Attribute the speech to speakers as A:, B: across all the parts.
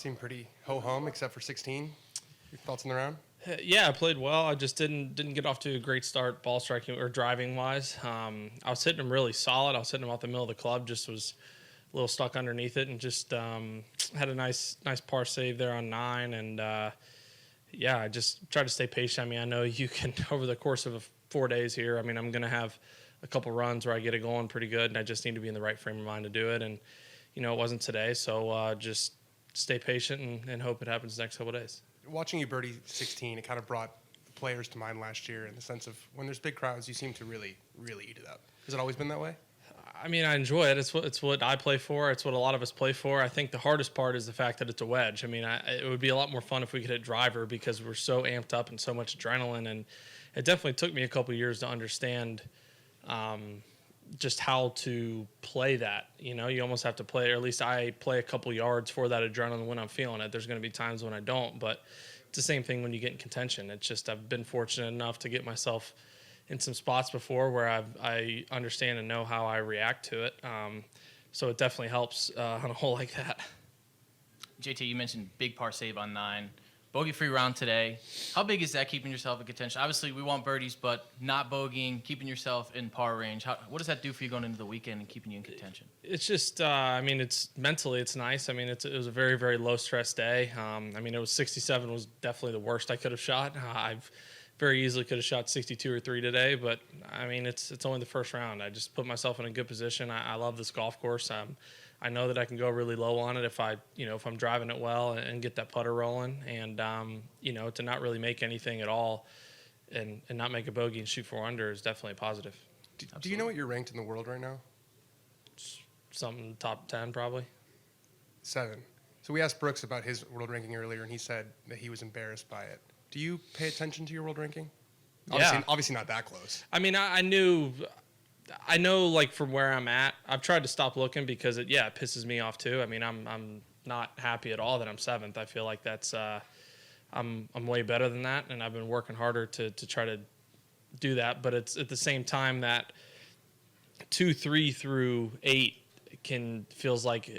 A: Seemed pretty ho-hum except for 16. Your thoughts on the round?
B: Yeah, I played well. I just didn't get off to a great start ball striking or driving wise. I was hitting them really solid. I was hitting them out the middle of the club. Just was a little stuck underneath it, and just had a nice par save there on 9. And yeah, I just tried to stay patient. I mean, I know you can over the course of 4 days here. I mean, I'm gonna have a couple runs where I get it going pretty good, and I just need to be in the right frame of mind to do it. And it wasn't today, so just stay patient and hope it happens the next couple of days.
A: Watching you birdie 16, it kind of brought the players to mind last year in the sense of when there's big crowds, you seem to really, really eat it up. Has it always been that way?
B: I mean, I enjoy it. It's what I play for. It's what a lot of us play for. I think the hardest part is the fact that it's a wedge. I mean, it would be a lot more fun if we could hit driver because we're so amped up and so much adrenaline. And it definitely took me a couple years to understand just how to play that. You almost have to play, or at least I play a couple yards for that adrenaline when I'm feeling it. There's going to be times when I don't, but it's the same thing when you get in contention. It's just I've been fortunate enough to get myself in some spots before where I understand and know how I react to it. So it definitely helps on a hole like that.
C: JT, you mentioned big par save on 9. Bogey-free round today. How big is that, keeping yourself in contention? Obviously, we want birdies, but not bogeying, keeping yourself in par range. What does that do for you going into the weekend and keeping you in contention?
B: It's just, it's mentally, it's nice. I mean, it was a very, very low-stress day. It was 67 was definitely the worst I could have shot. I've very easily could have shot 62 or 3 today, but, it's only the first round. I just put myself in a good position. I love this golf course. I know that I can go really low on it if I'm driving it well and get that putter rolling, and to not really make anything at all and not make a bogey and shoot 4 under is definitely a positive.
A: Do you know what you're ranked in the world right now?
B: Something top 10 probably.
A: 7. So we asked Brooks about his world ranking earlier, and he said that he was embarrassed by it. Do you pay attention to your world ranking? Obviously not that close.
B: I mean, I know, like, from where I'm at, I've tried to stop looking because it pisses me off too. I mean, I'm not happy at all that I'm 7th. I feel like that's I'm way better than that, and I've been working harder to try to do that. But it's at the same time that 2, 3 through 8 feels like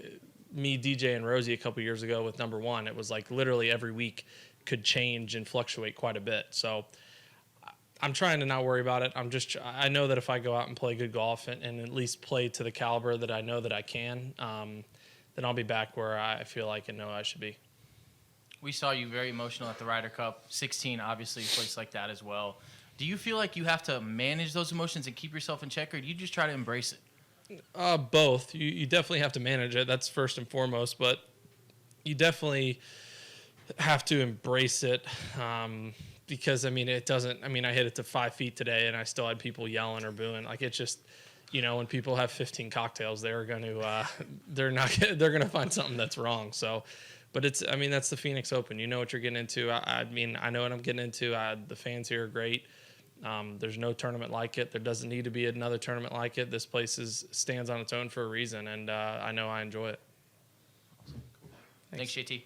B: me, DJ, and Rosie a couple years ago with number 1. It was like literally every week could change and fluctuate quite a bit. So I'm trying to not worry about it. I know that if I go out and play good golf and at least play to the caliber that I know that I can, then I'll be back where I feel like and know I should be.
C: We saw you very emotional at the Ryder Cup. 16, obviously, a place like that as well. Do you feel like you have to manage those emotions and keep yourself in check, or do you just try to embrace it?
B: Both. You definitely have to manage it. That's first and foremost, but you definitely have to embrace it. Because, it doesn't – I hit it to 5 feet today, and I still had people yelling or booing. Like, it's just, when people have 15 cocktails, they're going to they're going to find something that's wrong. So, but it's – that's the Phoenix Open. You know what you're getting into. I know what I'm getting into. The fans here are great. There's no tournament like it. There doesn't need to be another tournament like it. This place stands on its own for a reason, and I know I enjoy it.
C: Thanks, JT.